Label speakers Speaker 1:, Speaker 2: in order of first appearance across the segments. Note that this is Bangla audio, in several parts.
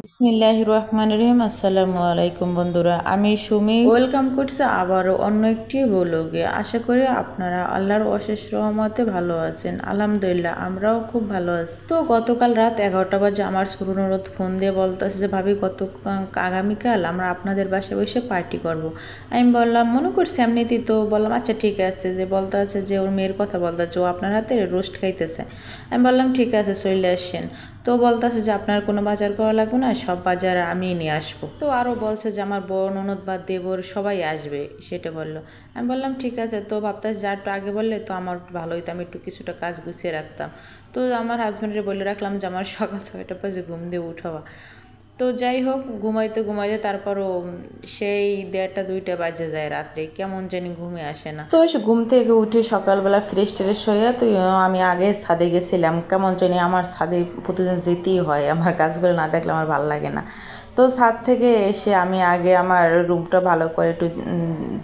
Speaker 1: বিসমিল্লাহির রহমানির রহিম। আসসালামু আলাইকুম বন্ধুরা, আমি সুমি ওয়েলকাম করছি আবারও অন্য একটি ব্লগে। আশা করি আপনারা আল্লাহর অশেষ রহমতে ভালো আছেন। আলহামদুলিল্লাহ আমরাও খুব ভালো আছি। তো গতকাল রাত 11টা বাজে আমার সুরনুরত ফোন দিয়ে বলতেছে যে ভাবি আগামীকাল আমরা আপনাদের বাসায় বসে পার্টি করব। আমি বললাম মনে করছি এমনিতেই, তো বললাম আচ্ছা ঠিক আছে। যে বলতে আছে যে ওর মেয়ের কথা বলতে যে ও আপনার হাতে রোস্ট খাইতেছে। আমি বললাম ঠিক আছে চলে আসেন। তো বলতেছে যে আপনার কোনো বাজার করা লাগবে না, সব বাজার আমি নিয়ে আসবো। তো আরও বলছে যে আমার বোন ননদ বা দেবর সবাই আসবে, সেটা বললো। আমি বললাম ঠিক আছে। তো ভাবতেছি যা একটু আগে বললে তো আমার ভালো হইতো, আমি একটু কিছুটা কাজ গুছিয়ে রাখতাম। তো আমার হাজব্যান্ডে বলে রাখলাম যে আমার সকাল 6টা বাজে ঘুম দিয়ে উঠাবা। তো যাই হোক, ঘুমাইতে ঘুমাইতে তারপরও সেই 1:30-2টা বাজে যায় রাত্রে, কেমন জানি ঘুমে আসে না। তো ঘুম থেকে উঠে সকালবেলা ফ্রেশ ট্রেশ হয়ে তো আমি আগে ছাদে গেছিলাম। কেমন জানি আমার ছাদে প্রতিদিন যেতেই হয়, আমার গাছগুলো না দেখলে আমার ভালো লাগে না। তো ছাদ থেকে এসে আমি আগে আমার রুমটা ভালো করে একটু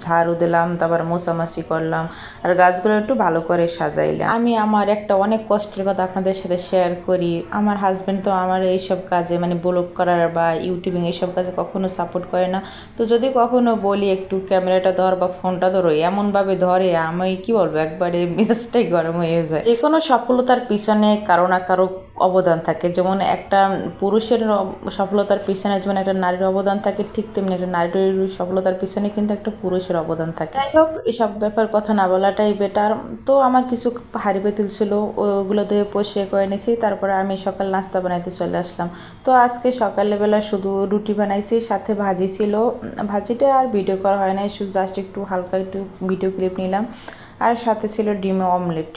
Speaker 1: ঝাড়ু দিলাম, তারপর মোছামাছি করলাম, আর গাছগুলো একটু ভালো করে সাজাইলাম। আমি আমার একটা অনেক কষ্টের কথা আপনাদের সাথে শেয়ার করি। আমার হাজব্যান্ড তো আমার এইসব কাজে মানে ব্লগ করার বা ইউটিউবিং এইসব কাজে কখনো সাপোর্ট করে না। তো যদি কখনো বলি একটু ক্যামেরাটা ধর বা ফোনটা ধরো, এমনভাবে ধরে আমি কি বলবো, একবারে মেজাজটাই গরম হয়ে যায়। যে কোনো সফলতার পিছনে কারো না কারো অবদান থাকে। যেমন একটা পুরুষের সফলতার পিছনে যেমন একটা নারীর অবদান থাকে, ঠিক তেমনি একটা নারীর সফলতার পিছনে কিন্তু একটা পুরুষের অবদান থাকে। যাই হোক, এসব ব্যাপার কথা না বলাটাই বেটার। তো আমার কিছু হাঁড়ি পেতিল ছিল, ওগুলো ধুয়ে পরিষ্কার করে নিয়েছি। তারপরে আমি সকাল নাস্তা বানাইতে চলে আসলাম। তো আজকে সকালবেলা শুধু রুটি বানাইছি, সাথে ভাজি ছিল। ভাজিটা আর ভিডিও করা হয় না, শুধু জাস্ট একটু হালকা একটু ভিডিও ক্লিপ নিলাম। আর সাথে ছিল ডিমের অমলেট।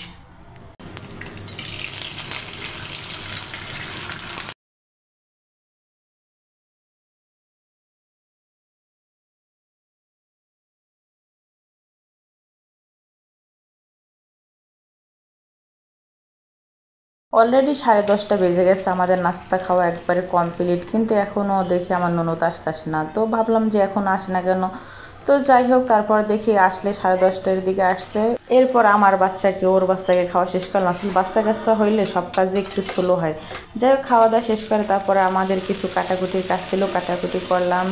Speaker 1: অলরেডি 10:30 বেজে গেছে, আমাদের নাস্তা খাওয়া একবারে কমপ্লিট, কিন্তু এখনও দেখি আমার ননদ আসতেছে না। তো ভাবলাম যে এখন আসে না কেন। তো যাই হোক, তারপর দেখি আসলে 10:30টার দিকে আসছে। এরপর আমার ওর বাচ্চাকে খাওয়া শেষ করলাম। আসলে বাচ্চা কাচ্চা হইলে সব কাজে একটু স্লো হয়। যাই হোক, খাওয়া দাওয়া শেষ করে তারপরে আমাদের কিছু কাটাকুটির কাজ ছিল, কাটাকুটি করলাম।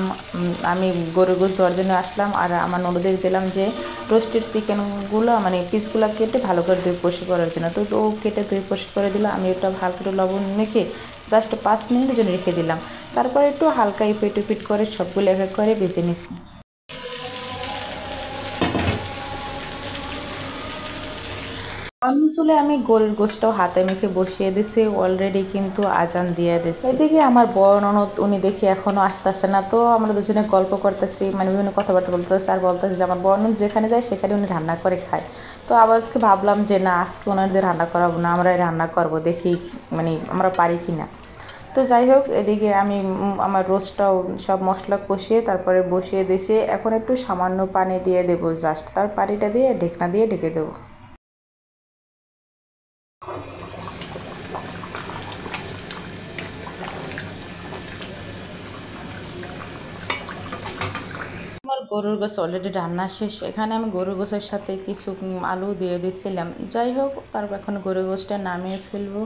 Speaker 1: আমি গরুর গোশত দেওয়ার জন্য আসলাম, আর আমার ননদের দিলাম যে রোস্টেড চিকেনগুলো মানে পিসগুলো কেটে ভালো করে ধুয়ে পরিষ্কার করার জন্য। তো ও কেটে ধুয়ে পরিষ্কার করে দিল। আমি ওটা ভালো করে লবণ মেখে জাস্ট 5 মিনিটের জন্য রেখে দিলাম। তারপরে একটু হালকা ইপিট উপিট করে সবগুলো এক এক করে ভেজে নিচ্ছি। অন্য চুলে আমি গরুর গোশতটাও হাতে মেখে বসিয়ে দিছি, অলরেডি কিন্তু আজান দিয়ে দিছে। এদিকে আমার বড় ননদ উনি দেখি এখনো আসতেছে না। তো আমরা দুজনে গল্প করতেছি, মানে বিভিন্ন কথাবার্তা বলতেছি, আর বলতেছি যে আমার বড় ননদ যেখানে যায় সেখানে উনি রান্না করে খায়। তো আবার আজকে ভাবলাম যে না, আজকে ওনাদের রান্না করাবো না, আমরাই রান্না করবো, দেখি মানে আমরা পারি কি না। তো যাই হোক, এদিকে আমি আমার রোস্টটাও সব মশলা কষিয়ে তারপরে বসিয়ে দিয়েছি। এখন একটু সামান্য পানি দিয়ে দেবো জাস্ট, তার পানিটা দিয়ে ঢেকনা দিয়ে ঢেকে দেবো। আমার গরুর গোশ অলরেডি রান্না শেষ। এখানে আমি গরুর গোশের সাথে কিছু আলু দিয়ে দিয়েছিলাম। যাই হোক, তারপর এখন গরুর গোশটা নামিয়ে ফেলবো।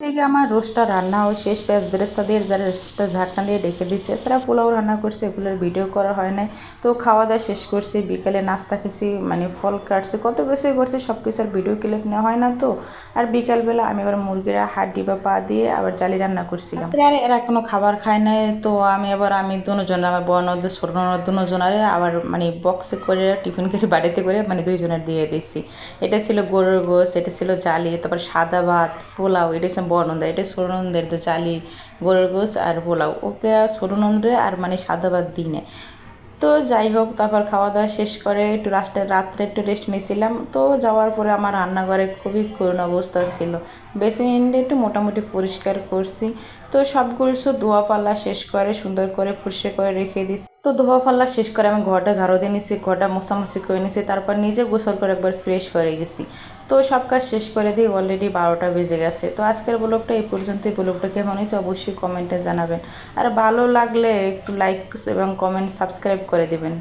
Speaker 1: এদিকে আমার রোস্টটা রান্নাও শেষ, পেঁয়াজ বেরেস্তা দিয়ে যারা রোস্টটা ঝাঁকনা দিয়ে রেখে দিচ্ছে। এছাড়া পোলাও রান্না করছি, এগুলোর ভিডিও করা হয় নাই। তো খাওয়া দাওয়া শেষ করছি, বিকালে নাস্তা খেয়েছি, মানে ফল কাটছি, কত কিছুই করছি, সব কিছুর ভিডিও ক্লিপ নেওয়া হয় না। তো আর বিকালবেলা আমি আবার মুরগির হাড্ডি বা পা দিয়ে আবার জালি রান্না করছিলাম। আর এরা কোনো খাবার খায় নাই। তো আমি দুজন, আমার বড় ননদ ছোট ননদ দুজনারে আবার মানে বক্সে করে টিফিন করে বাড়িতে করে মানে দুইজনের দিয়ে দিচ্ছি। এটা ছিল গরুর গোশত, এটা ছিল জালি, তারপর সাদা ভাত, পোলাও, এটা ছিল বড় ননদ, এটা ছোট ননদের তো জালি গরুর গোশত আর পোলাও। ওকে আর ছোট ননদরে আর মানে সাদা ভাত দিই না। তো যাই হোক, তারপর খাওয়া দাওয়া শেষ করে একটু রাত্রে একটু রেস্ট নিয়েছিলাম। তো যাওয়ার পরে আমার রান্নাঘরে খুবই করুণ অবস্থা ছিল। বেসিনটা একটু মোটামুটি পরিষ্কার করছি। তো সবগুলো ধোয়া পাল্লা শেষ করে সুন্দর করে পরিষ্কার করে রেখে দিচ্ছি। তো ধোয়া পাল্লা শেষ করে আমি ঘরটা ঝাড়ু দিয়ে নিছি, ঘরটা মোছামুছি করে নিছি, তারপর নিজে গোসল করে একবার ফ্রেশ করে গেছি। তো সব কাজ শেষ করে দিয়ে অলরেডি 12টা বেজে গেছে। তো আজকের ব্লগটা এই পর্যন্তই। ব্লগটা কেমন হয়েছে অবশ্যই কমেন্টে জানাবেন, আর ভালো লাগলে একটু লাইক এবং কমেন্ট সাবস্ক্রাইব করে দেবেন।